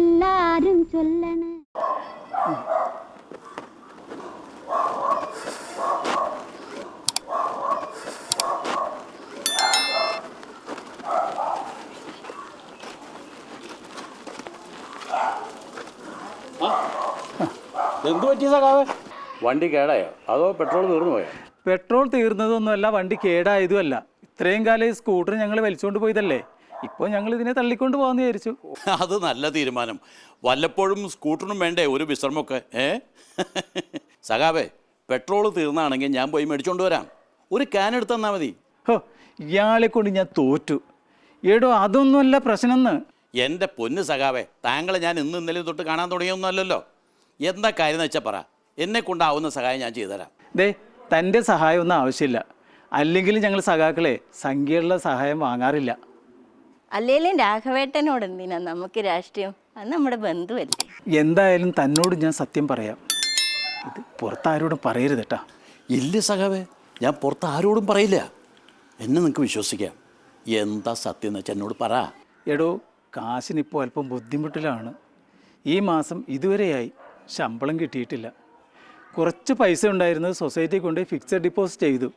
എല്ലാരും ചൊല്ലണ്. എന്തു പറ്റി സഖാവേ? വണ്ടി കേടായോ അതോ പെട്രോൾ തീർന്നു പോയോ? പെട്രോൾ തീർന്നതൊന്നുമല്ല, വണ്ടി കേടായതുമല്ല. ഇത്രയും കാലം ഈ സ്കൂട്ടർ ഞങ്ങൾ വലിച്ചുകൊണ്ട് പോയതല്ലേ, ഇപ്പോൾ ഞങ്ങൾ ഇതിനെ തള്ളിക്കൊണ്ട് പോകാമെന്ന് വിചാരിച്ചു. അത് നല്ല തീരുമാനം. വല്ലപ്പോഴും സ്കൂട്ടറിനും വേണ്ടേ ഒരു വിശ്രമമൊക്കെ. സഖാവേ, പെട്രോൾ തീർന്നാണെങ്കിൽ ഞാൻ പോയി മേടിച്ചോണ്ട് വരാം. ഒരു ക്യാൻ എടുത്ത് തന്നാൽ മതി. ഹോ, ഇയാളെ കൊണ്ട് ഞാൻ തോറ്റു. എടോ, അതൊന്നുമല്ല പ്രശ്നമെന്ന്. എൻ്റെ പൊന്ന് സഖാവേ, താങ്കളെ ഞാൻ ഇന്നലെ തൊട്ട് കാണാൻ തുടങ്ങിയൊന്നുമല്ലല്ലോ. എന്താ കാര്യം എന്ന് വെച്ചാൽ പറ, എന്നെ കൊണ്ടാവുന്ന സഹായം ഞാൻ ചെയ്തുതരാം. ദേ, തൻ്റെ സഹായം ഒന്നും ആവശ്യമില്ല. അല്ലെങ്കിലും ഞങ്ങൾ സഖാക്കളെ സംഖ്യയുള്ള സഹായം വാങ്ങാറില്ല. അല്ലെങ്കിലും രാഘവേട്ടനോട് എന്തിനാ നമുക്ക് രാഷ്ട്രീയം? അത് നമ്മുടെ ബന്ധുവല്ലേ. എന്തായാലും തന്നോട് ഞാൻ സത്യം പറയാം, ഇത് പുറത്താരോടും പറയരുത് കേട്ടാ. ഇല്ല സഖാവേ, ഞാൻ പുറത്ത് ആരോടും പറയില്ല. എന്നെ നിങ്ങൾക്ക് വിശ്വസിക്കാം. എന്താ സത്യം എന്ന് വെച്ചാൽ എന്നോട് പറ. എടോ, കാശിനിപ്പോൾ അല്പം ബുദ്ധിമുട്ടിലാണ്. ഈ മാസം ഇതുവരെയായി ശമ്പളം കിട്ടിയിട്ടില്ല. കുറച്ച് പൈസ ഉണ്ടായിരുന്നത് സൊസൈറ്റി കൊണ്ട് ഫിക്സഡ് ഡിപ്പോസിറ്റ് ചെയ്തു.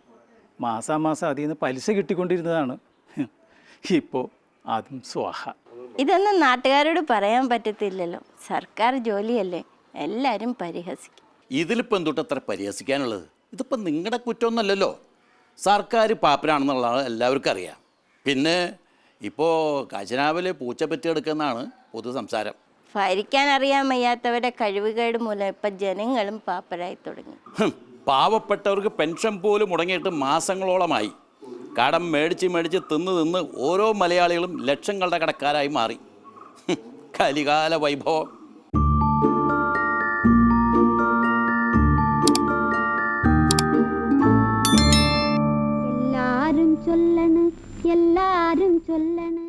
മാസാമാസം അതിൽ നിന്ന് പലിശ കിട്ടിക്കൊണ്ടിരുന്നതാണ്. ഇപ്പോൾ അതും സ്വാഹ. ഇതൊന്നും നാട്ടുകാരോട് പറയാൻ പറ്റത്തില്ലല്ലോ. സർക്കാർ ജോലിയല്ലേ, എല്ലാവരും പരിഹസിക്കും. ഇതിലിപ്പോൾ എന്തുട്ട് അത്ര പരിഹസിക്കാനുള്ളത്? ഇതിപ്പോൾ നിങ്ങളുടെ കുറ്റമൊന്നുമല്ലല്ലോ. സർക്കാർ പാപ്പരാണെന്നുള്ളത് എല്ലാവർക്കും അറിയാം. പിന്നെ ഇപ്പോൾ ഖജനാവിൽ പൂച്ച പറ്റിയെടുക്കുന്നതാണ് പൊതു സംസാരം. ഭരിക്കാൻ അറിയാൻ വയ്യാത്തവരുടെ കഴിവുകേട് മൂലം ഇപ്പം ജനങ്ങളും പാപ്പരായി തുടങ്ങി. പാവപ്പെട്ടവർക്ക് പെൻഷൻ പോലും മുടങ്ങിയിട്ട് മാസങ്ങളോളമായി. കടം മേടിച്ച് തിന്ന് ഓരോ മലയാളികളും ലക്ഷങ്ങളുടെ കടക്കാരായി മാറി. കലികാല വൈഭവം. എല്ലാരും ചൊല്ലണ്, എല്ലാരും ചൊല്ലണ്.